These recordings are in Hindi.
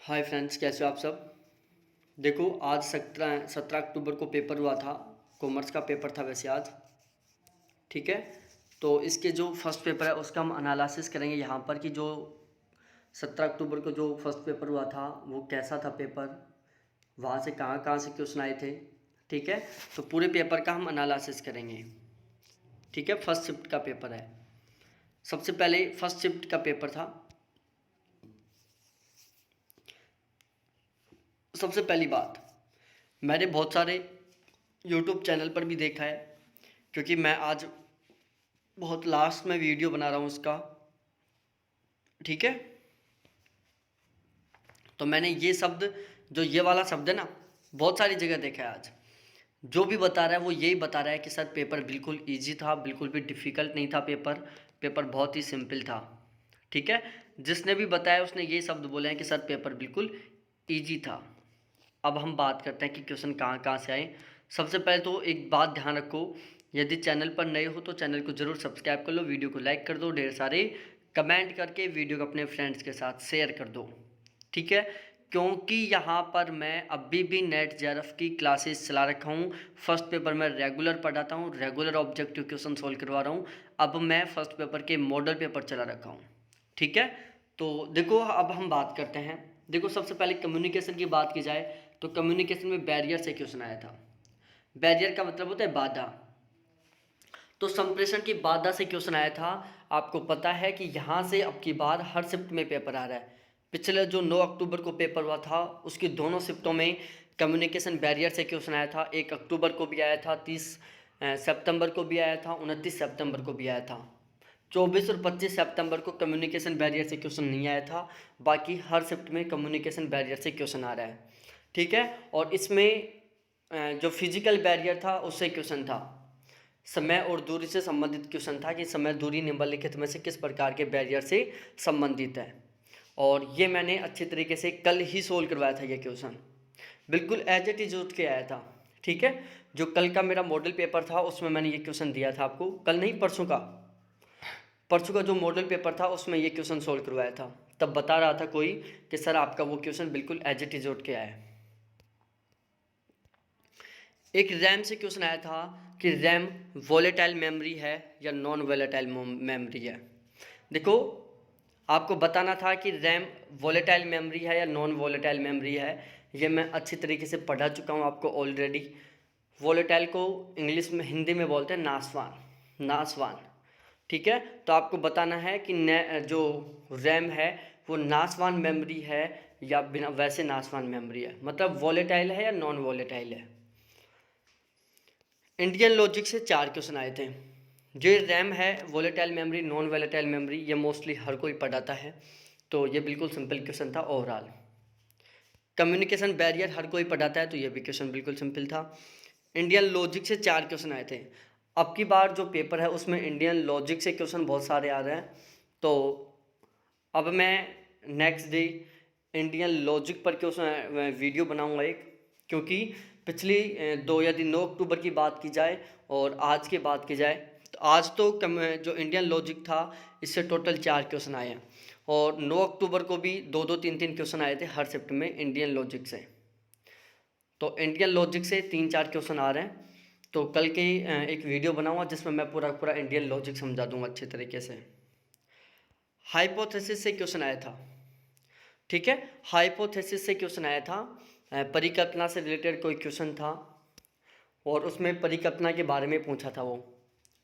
हाय फ्रेंड्स, कैसे हो आप सब। देखो, आज 17 अक्टूबर को पेपर हुआ था। कॉमर्स का पेपर था वैसे आज। ठीक है, तो इसके जो फर्स्ट पेपर है उसका हम एनालिसिस करेंगे यहाँ पर कि जो 17 अक्टूबर को जो फर्स्ट पेपर हुआ था वो कैसा था पेपर, वहाँ से कहाँ कहाँ से क्वेश्चन आए थे। ठीक है, तो पूरे पेपर का हम एनालिसिस करेंगे। ठीक है, फर्स्ट शिफ्ट का पेपर है। सबसे पहले फर्स्ट शिफ्ट का पेपर था। सबसे पहली बात, मैंने बहुत सारे यूट्यूब चैनल पर भी देखा है, क्योंकि मैं आज बहुत लास्ट में वीडियो बना रहा हूँ उसका। ठीक है, तो मैंने ये शब्द, जो ये वाला शब्द है ना, बहुत सारी जगह देखा है। आज जो भी बता रहा है वो यही बता रहा है कि सर पेपर बिल्कुल इजी था, बिल्कुल भी डिफ़िकल्ट नहीं था पेपर। पेपर बहुत ही सिंपल था। ठीक है, जिसने भी बताया उसने ये शब्द बोले हैं कि सर पेपर बिल्कुल इजी था। अब हम बात करते हैं कि क्वेश्चन कहाँ कहाँ से आए। सबसे पहले तो एक बात ध्यान रखो, यदि चैनल पर नए हो तो चैनल को ज़रूर सब्सक्राइब कर लो, वीडियो को लाइक कर दो, ढेर सारे कमेंट करके वीडियो को अपने फ्रेंड्स के साथ शेयर कर दो। ठीक है, क्योंकि यहाँ पर मैं अभी भी नेट जेआरएफ की क्लासेस चला रखा हूँ। फर्स्ट पेपर में रेगुलर पढ़ाता हूँ, रेगुलर ऑब्जेक्टिव क्वेश्चन सोल्व करवा रहा हूँ। अब मैं फर्स्ट पेपर के मॉडल पेपर चला रखा हूँ। ठीक है, तो देखो अब हम बात करते हैं। देखो, सबसे पहले कम्युनिकेशन की बात की जाए तो कम्युनिकेशन में बैरियर से क्वेश्चन आया था। बैरियर का मतलब होता है बाधा। तो संप्रेषण की बाधा से क्वेश्चन आया था। आपको पता है कि यहाँ से अब की बार हर शिफ्ट में पेपर आ रहा है। पिछले जो 9 अक्टूबर को पेपर हुआ था उसकी दोनों शिफ्टों में कम्युनिकेशन बैरियर से क्वेश्चन आया था। 1 अक्टूबर को भी आया था, 30 सितंबर को भी आया था, 29 सितंबर को भी आया था। 24 और 25 सितंबर को कम्युनिकेशन बैरियर से क्वेश्चन नहीं आया था। बाकी हर शिफ्ट में कम्युनिकेशन बैरियर से क्वेश्चन आ रहा है। ठीक है, और इसमें जो फिजिकल बैरियर था उससे क्वेश्चन था। समय और दूरी से संबंधित क्वेश्चन था कि समय दूरी निम्नलिखित में से किस प्रकार के बैरियर से संबंधित है। और ये मैंने अच्छे तरीके से कल ही सोल्व करवाया था। ये क्वेश्चन बिल्कुल एज इट इज उठ के आया था। ठीक है, जो कल का मेरा मॉडल पेपर था उसमें मैंने ये क्वेश्चन दिया था आपको, कल नहीं परसों का जो मॉडल पेपर था उसमें ये क्वेश्चन सोल्व करवाया था। तब बता रहा था कोई कि सर आपका वो क्वेश्चन बिल्कुल एज इट इज उठ के आया है। एक रैम से क्वेश्चन आया था कि रैम वोलेटाइल मेमोरी है या नॉन वोलेटाइल मेमोरी है। देखो, आपको बताना था कि रैम वोलेटाइल मेमोरी है या नॉन वोलेटाइल मेमोरी है। ये मैं अच्छी तरीके से पढ़ा चुका हूँ आपको ऑलरेडी। वोलेटाइल को इंग्लिश में, हिंदी में बोलते हैं नासवान। ठीक है, तो आपको बताना है कि जो रैम है वो नासवान मेमोरी है या बिना वैसे नासवान मेमोरी है, मतलब वोलेटाइल है या नॉन वोलेटाइल है। इंडियन लॉजिक से 4 क्वेश्चन आए थे। जो रैम है, volatile memory, non volatile memory, ये मोस्टली हर कोई पढ़ाता है, तो ये बिल्कुल सिंपल क्वेश्चन था ओवरऑल। कम्युनिकेशन बैरियर हर कोई पढ़ाता है, तो ये भी क्वेश्चन बिल्कुल सिंपल था। इंडियन लॉजिक से 4 क्वेश्चन आए थे। अब की बार जो पेपर है उसमें इंडियन लॉजिक से क्वेश्चन बहुत सारे आ रहे हैं, तो अब मैं नेक्स्ट डे इंडियन लॉजिक पर क्वेश्चन वीडियो बनाऊंगा एक। क्योंकि पिछली 9 अक्टूबर की बात की जाए और आज की बात की जाए तो आज तो जो इंडियन लॉजिक था इससे टोटल 4 क्वेश्चन आए हैं, और 9 अक्टूबर को भी 2-2, 3-3 क्वेश्चन आए थे हर शिफ्ट में इंडियन लॉजिक से। तो इंडियन लॉजिक से 3-4 क्वेश्चन आ रहे हैं, तो कल के एक वीडियो बनाऊंगा जिसमें मैं पूरा पूरा इंडियन लॉजिक समझा दूंगा अच्छे तरीके से। हाइपोथेसिस से क्वेश्चन आया था। ठीक है, हाइपोथेसिस से क्वेश्चन आया था। परिकल्पना से रिलेटेड कोई क्वेश्चन था और उसमें परिकल्पना के बारे में पूछा था वो,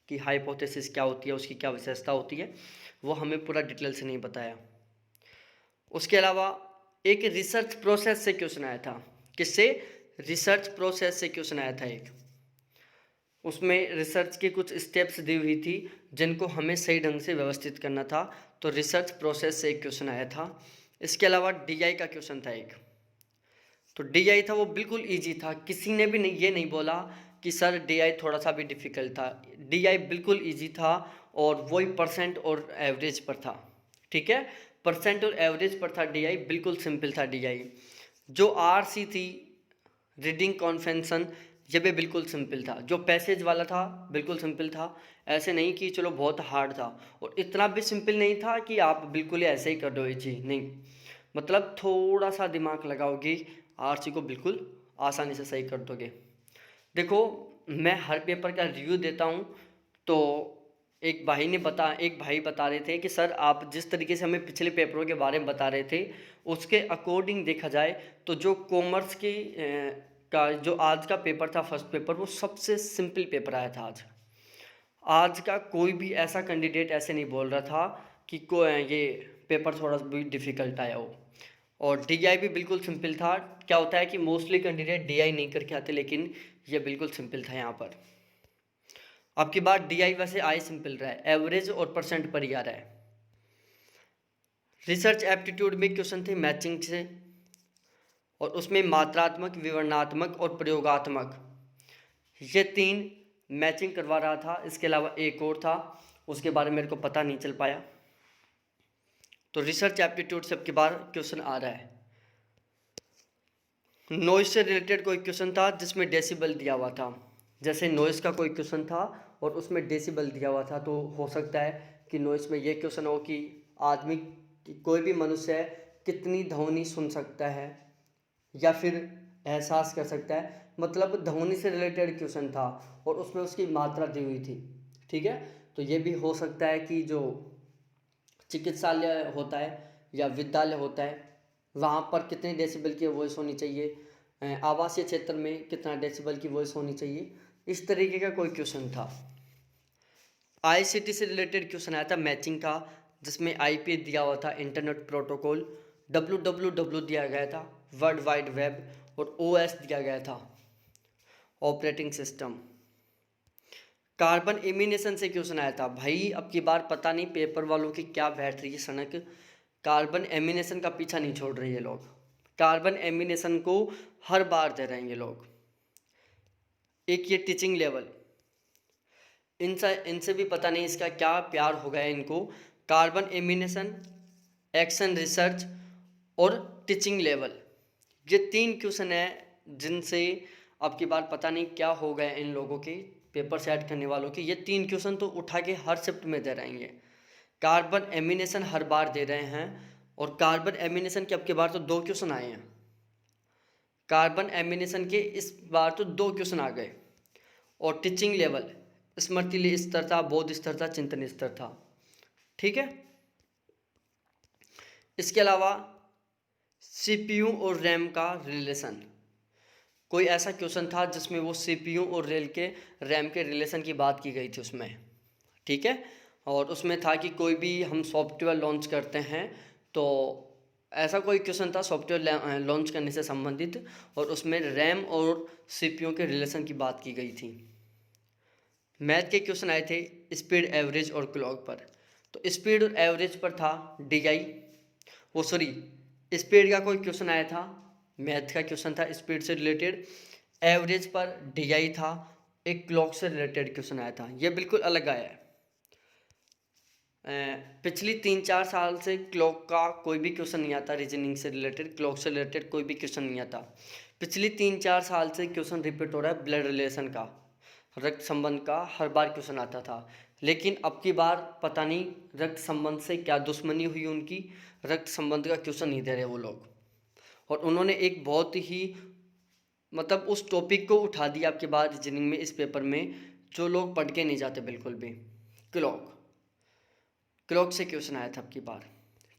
कि हाइपोथेसिस क्या होती है, उसकी क्या विशेषता होती है, वो हमें पूरा डिटेल से नहीं बताया। उसके अलावा एक रिसर्च प्रोसेस से क्वेश्चन आया था। किससे? रिसर्च प्रोसेस से क्वेश्चन आया था एक। उसमें रिसर्च की कुछ स्टेप्स दी हुई थी जिनको हमें सही ढंग से व्यवस्थित करना था, तो रिसर्च प्रोसेस से एक क्वेश्चन आया था। इसके अलावा डीआई का क्वेश्चन था एक। तो डीआई था वो बिल्कुल इजी था, किसी ने भी नहीं ये नहीं बोला कि सर डीआई थोड़ा सा भी डिफ़िकल्ट था। डीआई बिल्कुल इजी था और वही परसेंट और एवरेज पर था। ठीक है, परसेंट और एवरेज पर था डीआई, बिल्कुल सिंपल था डीआई। जो आरसी थी, रीडिंग कॉन्वेंशन, ये भी बिल्कुल सिंपल था। जो पैसेज वाला था बिल्कुल सिंपल था, ऐसे नहीं कि चलो बहुत हार्ड था, और इतना भी सिंपल नहीं था कि आप बिल्कुल ही ऐसे ही कर दो ये चीज़, नहीं। मतलब थोड़ा सा दिमाग लगाओगे, आरसी को बिल्कुल आसानी से सही कर दोगे। देखो, मैं हर पेपर का रिव्यू देता हूँ, तो एक भाई बता रहे थे कि सर आप जिस तरीके से हमें पिछले पेपरों के बारे में बता रहे थे, उसके अकॉर्डिंग देखा जाए तो जो कॉमर्स की का जो आज का पेपर था, फर्स्ट पेपर, वो सबसे सिंपल पेपर आया था आज। आज का कोई भी ऐसा कैंडिडेट ऐसे नहीं बोल रहा था कि ये पेपर थोड़ा भी डिफ़िकल्ट आया हो। और डीआई भी बिल्कुल सिंपल था। क्या होता है कि मोस्टली कैंडिडेट डीआई नहीं करके आते, लेकिन ये बिल्कुल सिंपल था यहाँ पर। अब की बार डीआई वैसे आई सिंपल रहा है, एवरेज और परसेंट पर ही आ रहा है। रिसर्च एप्टीट्यूड में क्वेश्चन थे मैचिंग से, और उसमें मात्रात्मक, विवरणात्मक और प्रयोगात्मक, ये 3 मैचिंग करवा रहा था। इसके अलावा एक और था, उसके बारे में मेरे को पता नहीं चल पाया। तो रिसर्च एप्टीट्यूड से अब की बार क्वेश्चन आ रहा है। नॉइज से रिलेटेड कोई क्वेश्चन था जिसमें डेसिबल दिया हुआ था। जैसे नॉइज़ का कोई क्वेश्चन था और उसमें डेसिबल दिया हुआ था, तो हो सकता है कि नॉइज़ में ये क्वेश्चन हो कि आदमी, कोई भी मनुष्य कितनी ध्वनि सुन सकता है या फिर एहसास कर सकता है। मतलब ध्वनि से रिलेटेड क्वेश्चन था और उसमें उसकी मात्रा दी हुई थी। ठीक है, तो ये भी हो सकता है कि जो चिकित्सालय होता है या विद्यालय होता है, वहाँ पर कितने डेसिबल की वॉइस होनी चाहिए, आवासीय क्षेत्र में कितना डेसिबल की वॉइस होनी चाहिए, इस तरीके का कोई क्वेश्चन था। आईसीटी से रिलेटेड क्वेश्चन आया था मैचिंग का, जिसमें आईपी दिया हुआ था, इंटरनेट प्रोटोकॉल, डब्ल्यू दिया गया था, वर्ल्ड वाइड वेब, और ओएस दिया गया था, ऑपरेटिंग सिस्टम। कार्बन एमिनेशन से क्वेश्चन आया था। भाई अब की बार पता नहीं पेपर वालों की क्या बैठ रही है सनक, कार्बन एमिनेशन का पीछा नहीं छोड़ रही है लोग। कार्बन एमिनेशन को हर बार दे रहे हैं ये लोग। एक ये टीचिंग लेवल, इनसे भी पता नहीं इसका क्या प्यार हो गया इनको। कार्बन एमिनेशन, एक्शन रिसर्च और टीचिंग लेवल, ये 3 क्वेश्चन है जिनसे अब की बार पता नहीं क्या हो गया इन लोगों के पेपर सेट करने वालों के। ये 3 क्वेश्चन तो उठा के हर शिफ्ट में दे रहे हैं। कार्बन एमिनेशन हर बार दे रहे हैं, और कार्बन एमिनेशन के अब की बार तो 2 क्वेश्चन आए हैं। कार्बन एमिनेशन के इस बार तो 2 क्वेश्चन आ गए। और टीचिंग लेवल, स्मृति स्तर था, बोध स्तर था, चिंतन स्तर था। ठीक है, इसके अलावा सीपीयू और रैम का रिलेशन, कोई ऐसा क्वेश्चन था जिसमें वो सीपीयू और रैम के रिलेशन की बात की गई थी उसमें। ठीक है, और उसमें था कि कोई भी हम सॉफ्टवेयर लॉन्च करते हैं, तो ऐसा कोई क्वेश्चन था सॉफ्टवेयर लॉन्च करने से संबंधित, और उसमें रैम और सीपीयू के रिलेशन की बात की गई थी। मैथ के क्वेश्चन आए थे स्पीड, एवरेज और क्लॉक पर। तो स्पीड और एवरेज पर था डीआई, वो सॉरी, स्पीड का कोई क्वेश्चन आया था, मैथ का क्वेश्चन था स्पीड से रिलेटेड। एवरेज पर डीआई था, एक क्लॉक से रिलेटेड क्वेश्चन आया था। ये बिल्कुल अलग आया है। पिछली 3-4 साल से क्लॉक का कोई भी क्वेश्चन नहीं आता, रीजनिंग से रिलेटेड, क्लॉक से रिलेटेड कोई भी क्वेश्चन नहीं आता। पिछली 3-4 साल से क्वेश्चन रिपीट हो रहा है ब्लड रिलेशन का, रक्त संबंध का हर बार क्वेश्चन आता था। लेकिन अब की बार पता नहीं रक्त संबंध से क्या दुश्मनी हुई उनकी, रक्त संबंध का क्वेश्चन नहीं दे रहे वो लोग। और उन्होंने एक बहुत ही, मतलब उस टॉपिक को उठा दिया आपके बाद रीजनिंग में, इस पेपर में, जो लोग पढ़ के नहीं जाते बिल्कुल भी। क्लॉक से क्वेश्चन आया था आपकी बार।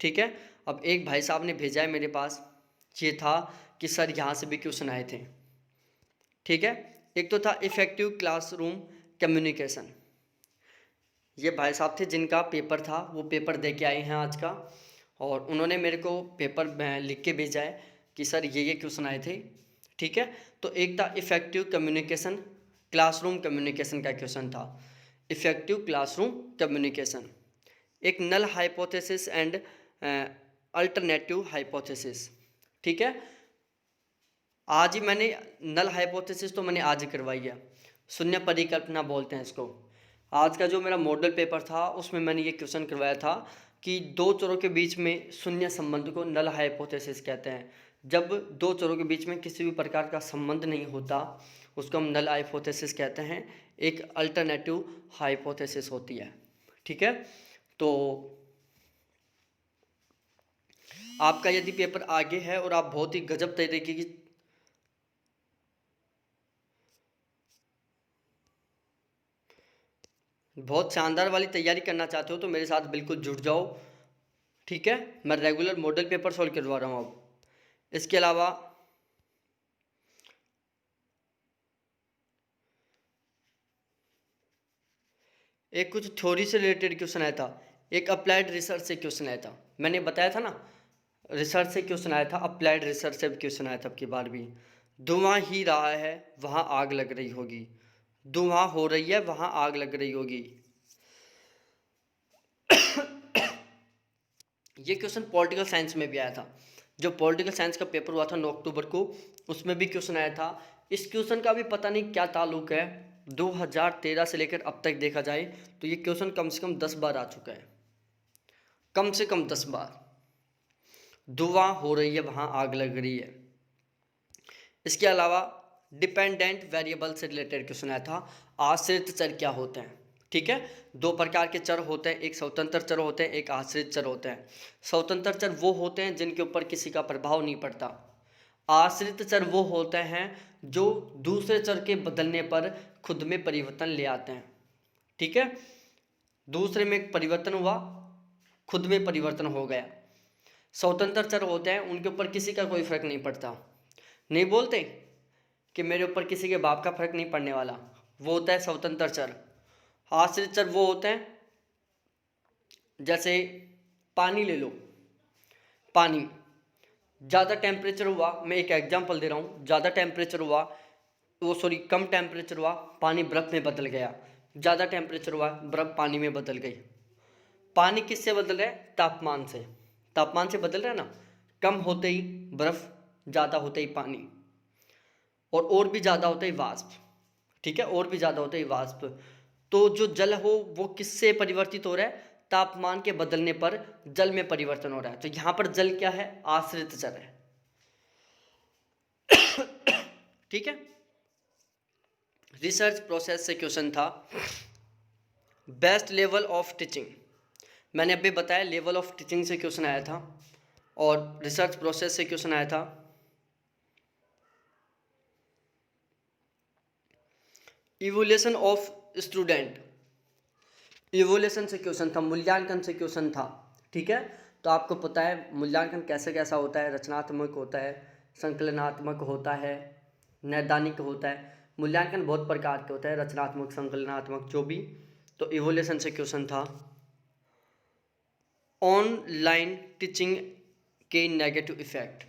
ठीक है, अब एक भाई साहब ने भेजा है मेरे पास, ये था कि सर यहाँ से भी क्वेश्चन आए थे। ठीक है, एक तो था इफेक्टिव क्लासरूम कम्युनिकेशन। ये भाई साहब थे जिनका पेपर था, वो पेपर दे के आए हैं आज का, और उन्होंने मेरे को पेपर लिख के भेजा है कि सर ये क्वेश्चन आए थे। ठीक है, तो एक था इफेक्टिव कम्युनिकेशन, क्लासरूम कम्युनिकेशन का क्वेश्चन था, इफेक्टिव क्लासरूम कम्युनिकेशन। एक null hypothesis and alternative hypothesis. ठीक है, आज ही मैंने नल हाइपोथेसिस तो मैंने आज ही करवाई है, शून्य परिकल्पना बोलते हैं इसको। आज का जो मेरा मॉडल पेपर था उसमें मैंने ये क्वेश्चन करवाया था कि 2 चरों के बीच में शून्य संबंध को नल हाइपोथेसिस कहते हैं। जब 2 चरों के बीच में किसी भी प्रकार का संबंध नहीं होता, उसको हम नल हाइपोथेसिस कहते हैं। एक अल्टरनेटिव हाइपोथेसिस होती है। ठीक है, तो आपका यदि पेपर आगे है और आप बहुत ही गजब तरीके की बहुत शानदार वाली तैयारी करना चाहते हो तो मेरे साथ बिल्कुल जुड़ जाओ। ठीक है, मैं रेगुलर मॉडल पेपर सॉल्व करवा रहा हूँ अब। इसके अलावा एक कुछ थ्योरी से रिलेटेड क्वेश्चन आया था, एक अप्लाइड रिसर्च से क्वेश्चन आया था। मैंने बताया था ना, रिसर्च से क्वेश्चन आया था, अप्लाइड रिसर्च से क्वेश्चन आया था अब की बार भी। धुआं ही रहा है वहाँ आग लग रही होगी, धुआं हो रही है वहाँ आग लग रही होगी। ये क्वेश्चन पॉलिटिकल साइंस में भी आया था। जो पॉलिटिकल साइंस का पेपर हुआ था 9 अक्टूबर को, उसमें भी क्वेश्चन आया था। इस क्वेश्चन का भी पता नहीं क्या ताल्लुक है, 2013 से लेकर अब तक देखा जाए तो ये क्वेश्चन कम से कम 10 बार आ चुका है, कम से कम 10 बार। धुआं हो रही है वहाँ आग लग रही है। इसके अलावा डिपेंडेंट वेरिएबल से रिलेटेड क्वेश्चन आया था, आश्रित चर क्या होते हैं। ठीक है, दो प्रकार के चर होते हैं, एक स्वतंत्र चर होते हैं, एक आश्रित चर होते हैं। स्वतंत्र चर वो होते हैं जिनके ऊपर किसी का प्रभाव नहीं पड़ता। आश्रित चर वो होते हैं जो दूसरे चर के बदलने पर खुद में परिवर्तन ले आते हैं। ठीक है, दूसरे में परिवर्तन हुआ, खुद में परिवर्तन हो गया। स्वतंत्र चर होते हैं उनके ऊपर किसी का कोई फर्क नहीं पड़ता। नहीं बोलते कि मेरे ऊपर किसी के बाप का फर्क नहीं पड़ने वाला, वो होता है स्वतंत्र चर। आश्रित चर वो होते हैं, जैसे पानी ले लो, पानी ज़्यादा टेम्परेचर हुआ, मैं एक एग्जांपल दे रहा हूँ, ज़्यादा टेम्परेचर हुआ, कम टेम्परेचर हुआ, पानी बर्फ़ में बदल गया। ज़्यादा टेम्परेचर हुआ, बर्फ़ पानी में बदल गई। पानी किससे बदल रहा है? तापमान से। तापमान से बदल रहा है ना, कम होते ही बर्फ़, ज़्यादा होते ही पानी, और भी ज़्यादा होते ही वाष्प। ठीक है, और भी ज़्यादा होते ही वाष्प। तो जो जल हो वो किससे परिवर्तित हो रहा है? तापमान के बदलने पर जल में परिवर्तन हो रहा है। तो यहाँ पर जल क्या है? आश्रित चर है। ठीक है, रिसर्च प्रोसेस से क्वेश्चन था, बेस्ट लेवल ऑफ टीचिंग। मैंने अभी बताया लेवल ऑफ टीचिंग से क्वेश्चन आया था, और रिसर्च प्रोसेस से क्वेश्चन आया था इवोल्यूशन ऑफ स्टूडेंट। इवोल्यूशन से क्वेश्चन था, मूल्यांकन से क्वेश्चन था। ठीक है, तो आपको पता है मूल्यांकन कैसे कैसा होता है, रचनात्मक होता है, संकलनात्मक होता है, नैदानिक होता है। मूल्यांकन बहुत प्रकार के होता है, रचनात्मक, संकलनात्मक, जो भी। तो इवोल्यूशन से क्वेश्चन था ऑनलाइन टीचिंग के नेगेटिव इफेक्ट।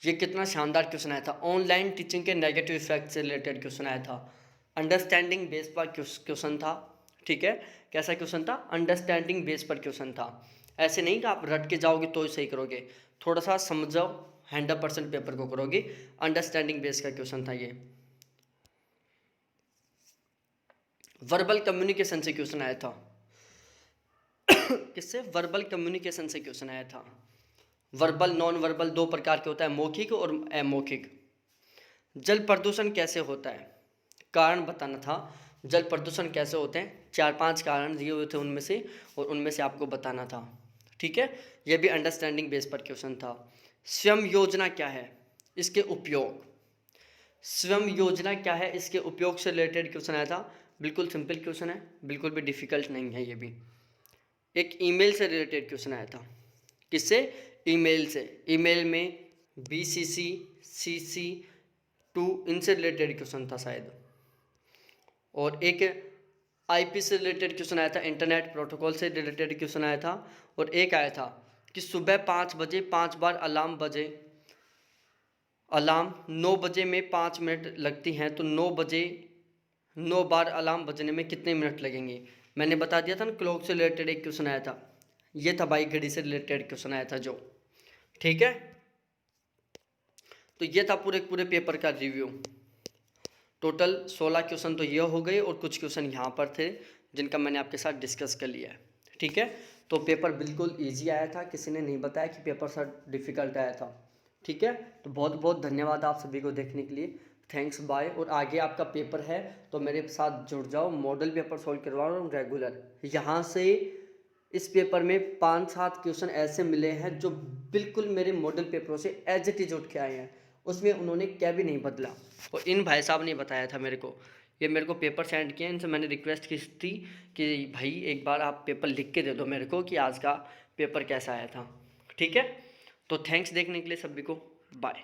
ये कितना शानदार क्वेश्चन आया था, ऑनलाइन टीचिंग के नेगेटिव इफेक्ट से रिलेटेड क्वेश्चन आया था। अंडरस्टैंडिंग बेस पर क्वेश्चन था। ठीक है, कैसा क्वेश्चन था? अंडरस्टैंडिंग बेस पर क्वेश्चन था। ऐसे नहीं कि आप रट के जाओगे तो ही सही करोगे, थोड़ा सा समझो, 100% पेपर को करोगे। अंडरस्टैंडिंग बेस का क्वेश्चन था ये। वर्बल कम्युनिकेशन से क्वेश्चन आया था। किससे? वर्बल कम्युनिकेशन से क्वेश्चन आया था। वर्बल, नॉन वर्बल दो प्रकार के होता है, मौखिक और अमौखिक। जल प्रदूषण कैसे होता है? कारण बताना था, जल प्रदूषण कैसे होते हैं। 4-5 कारण दिए हुए थे उनमें से, और उनमें से आपको बताना था। ठीक है, यह भी अंडरस्टैंडिंग बेस पर क्वेश्चन था। स्वयं योजना क्या है? इसके उपयोग। स्वयं योजना क्या है, इसके उपयोग से रिलेटेड क्वेश्चन आया था। बिल्कुल सिंपल क्वेश्चन है, बिल्कुल भी डिफिकल्ट नहीं है ये भी। एक ईमेल से रिलेटेड क्वेश्चन आया था। किससे? ईमेल से। ईमेल में BCC, CC2 इनसे रिलेटेड क्वेश्चन था शायद। और एक IP से रिलेटेड क्वेश्चन आया था, इंटरनेट प्रोटोकॉल से रिलेटेड क्वेश्चन आया था। और एक आया था कि सुबह 5 बजे 5 बार अलार्म बजे, अलार्म 9 बजे में 5 मिनट लगती हैं, तो 9 बजे 9 बार अलार्म बजने में कितने मिनट लगेंगे? मैंने बता दिया था ना, क्लॉक से रिलेटेड एक क्वेश्चन आया था। ये था भाई, घड़ी से रिलेटेड क्वेश्चन आया था जो। ठीक है, तो ये था पूरे पूरे पेपर का रिव्यू। टोटल 16 क्वेश्चन तो ये हो गए, और कुछ क्वेश्चन यहाँ पर थे जिनका मैंने आपके साथ डिस्कस कर लिया है। ठीक है, तो पेपर बिल्कुल इजी आया था, किसी ने नहीं बताया कि पेपर सर डिफ़िकल्ट आया था। ठीक है, तो बहुत बहुत धन्यवाद आप सभी को देखने के लिए। Thanks, bye. और आगे आपका पेपर है तो मेरे साथ जुड़ जाओ, मॉडल पेपर सॉल्व करवा रहा हूँ रेगुलर। यहाँ से इस पेपर में 5-7 क्वेश्चन ऐसे मिले हैं जो बिल्कुल मेरे मॉडल पेपरों से एज इट इज उठ के आए हैं, उसमें उन्होंने क्या भी नहीं बदला। और इन भाई साहब ने बताया था मेरे को, ये मेरे को पेपर सेंड किया, इनसे मैंने रिक्वेस्ट की थी कि भाई एक बार आप पेपर लिख के दे दो मेरे को कि आज का पेपर कैसा आया था। ठीक है, तो थैंक्स देखने के लिए सभी को, बाय।